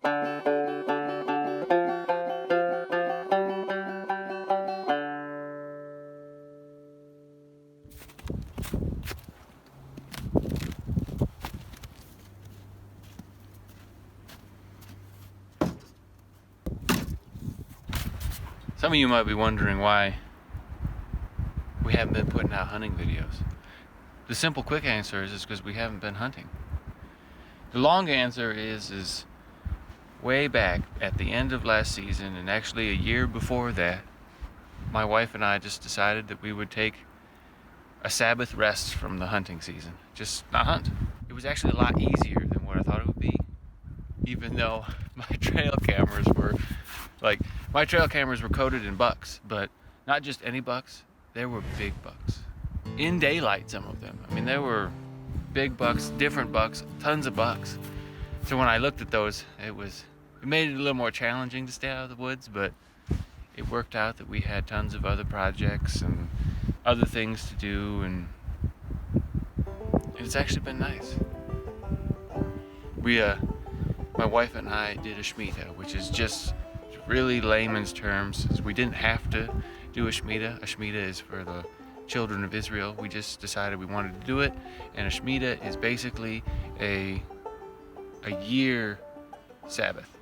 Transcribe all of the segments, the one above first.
Some of you might be wondering why we haven't been putting out hunting videos. The simple quick answer is because we haven't been hunting. The long answer is way back at the end of last season, and actually a year before that, my wife and I just decided that we would take a Sabbath rest from the hunting season. Just not hunt. It was actually a lot easier than what I thought it would be, even though my trail cameras were coated in bucks, but not just any bucks. There were big bucks. In daylight, some of them. I mean, there were big bucks, different bucks, tons of bucks. So when I looked at those, it made it a little more challenging to stay out of the woods, but it worked out that we had tons of other projects and other things to do, and it's actually been nice. My wife and I did a Shemitah, which is just really layman's terms. We didn't have to do a Shemitah. A Shemitah is for the children of Israel. We just decided we wanted to do it, and a Shemitah is basically a year Sabbath.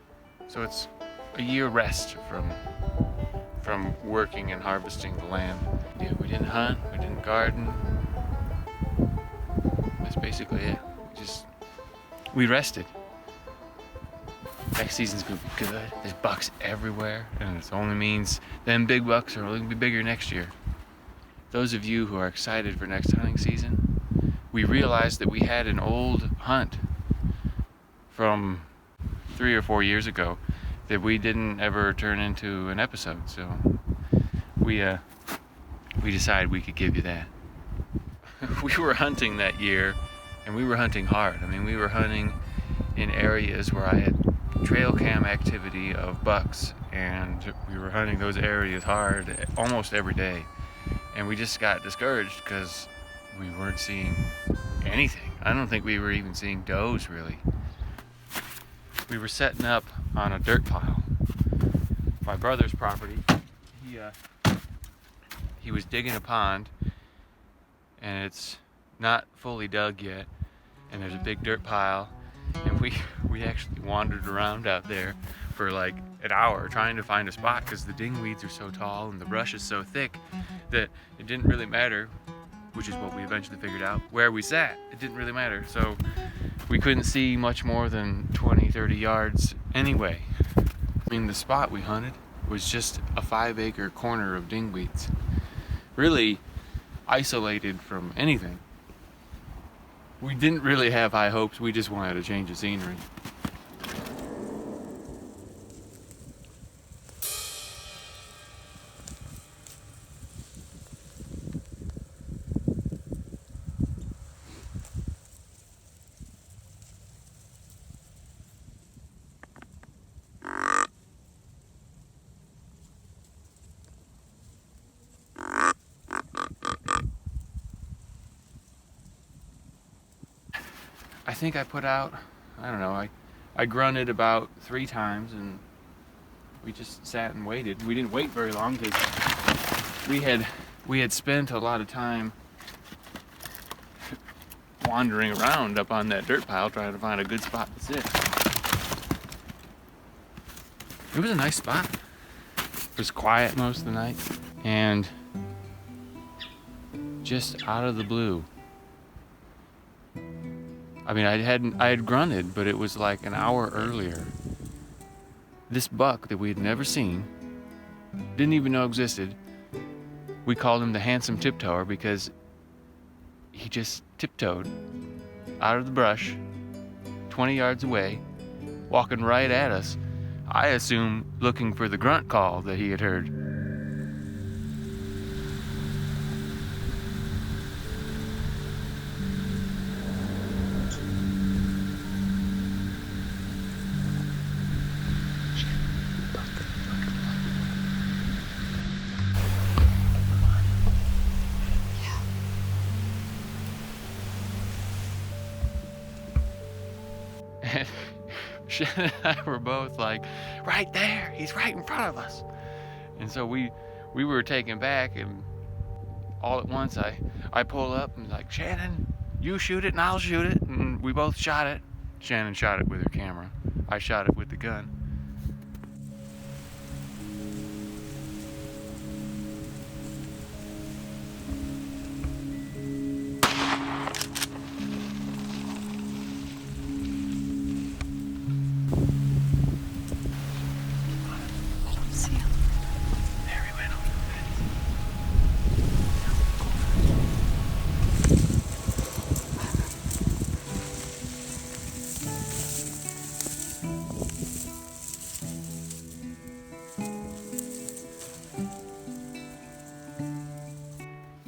So it's a year rest from working and harvesting the land. Yeah, we didn't hunt, we didn't garden. That's basically it. We rested. Next season's gonna be good. There's bucks everywhere, and it only means them big bucks are only gonna be bigger next year. Those of you who are excited for next hunting season, we realized that we had an old hunt from 3 or 4 years ago that we didn't ever turn into an episode, so we decided we could give you that. We were hunting that year, and we were hunting hard. I mean, we were hunting in areas where I had trail cam activity of bucks, and we were hunting those areas hard almost every day, and we just got discouraged because we weren't seeing anything. I don't think we were even seeing does, really. We were setting up on a dirt pile, my brother's property. He was digging a pond, and it's not fully dug yet, and there's a big dirt pile, and we actually wandered around out there for like an hour trying to find a spot, because the dingweeds are so tall and the brush is so thick that it didn't really matter, which is what we eventually figured out, where we sat. It didn't really matter, so we couldn't see much more than 20-30 yards anyway. I mean, the spot we hunted was just a 5-acre corner of dingweeds, really isolated from anything. We didn't really have high hopes. We just wanted a change of scenery. I think I put out, I don't know, I grunted about 3 times, and we just sat and waited. We didn't wait very long because we had spent a lot of time wandering around up on that dirt pile trying to find a good spot to sit. It was a nice spot. It was quiet most of the night, and just out of the blue, I mean, I had grunted, but it was like an hour earlier. This buck that we had never seen, didn't even know existed, we called him the handsome tiptoer because he just tiptoed out of the brush, 20 yards away, walking right at us. I assume looking for the grunt call that he had heard. Shannon and I were both like, right there, he's right in front of us. And so we were taken back, and all at once I pull up and like, Shannon, you shoot it and I'll shoot it. And we both shot it. Shannon shot it with her camera. I shot it with the gun.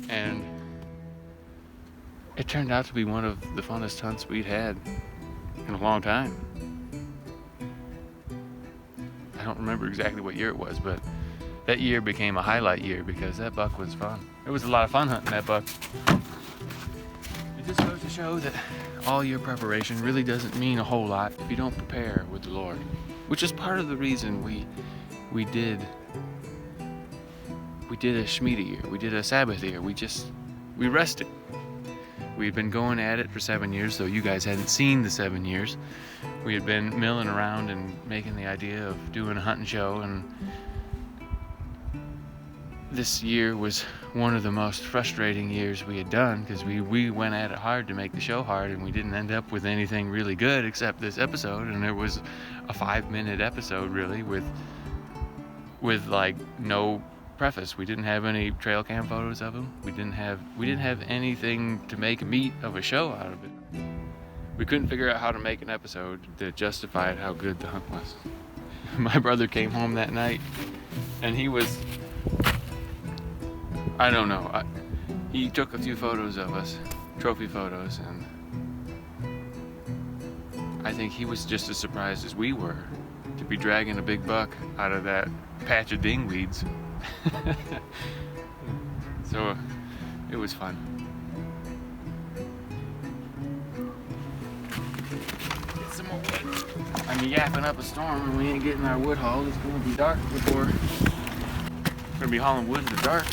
And it turned out to be one of the funnest hunts we'd had in a long time. I don't remember exactly what year it was, but that year became a highlight year because that buck was fun. It was a lot of fun hunting that buck. It just goes to show that all your preparation really doesn't mean a whole lot if you don't prepare with the Lord, which is part of the reason we did a Shemitah year, we did a Sabbath year, we rested. We'd been going at it for 7 years, though you guys hadn't seen the 7 years. We had been milling around and making the idea of doing a hunting show, and this year was one of the most frustrating years we had done because we went at it hard to make the show hard, and we didn't end up with anything really good except this episode, and it was a 5-minute episode really with like no preface. We didn't have any trail cam photos of him. We didn't have anything to make meat of a show out of it. We couldn't figure out how to make an episode that justified how good the hunt was. My brother came home that night and he was, I don't know, he took a few photos of us, trophy photos, and I think he was just as surprised as we were to be dragging a big buck out of that patch of dingweeds. So it was fun. Get some more wood. I'm yapping up a storm and we ain't getting our wood hauled. It's gonna be dark before. We're gonna be hauling wood in the dark.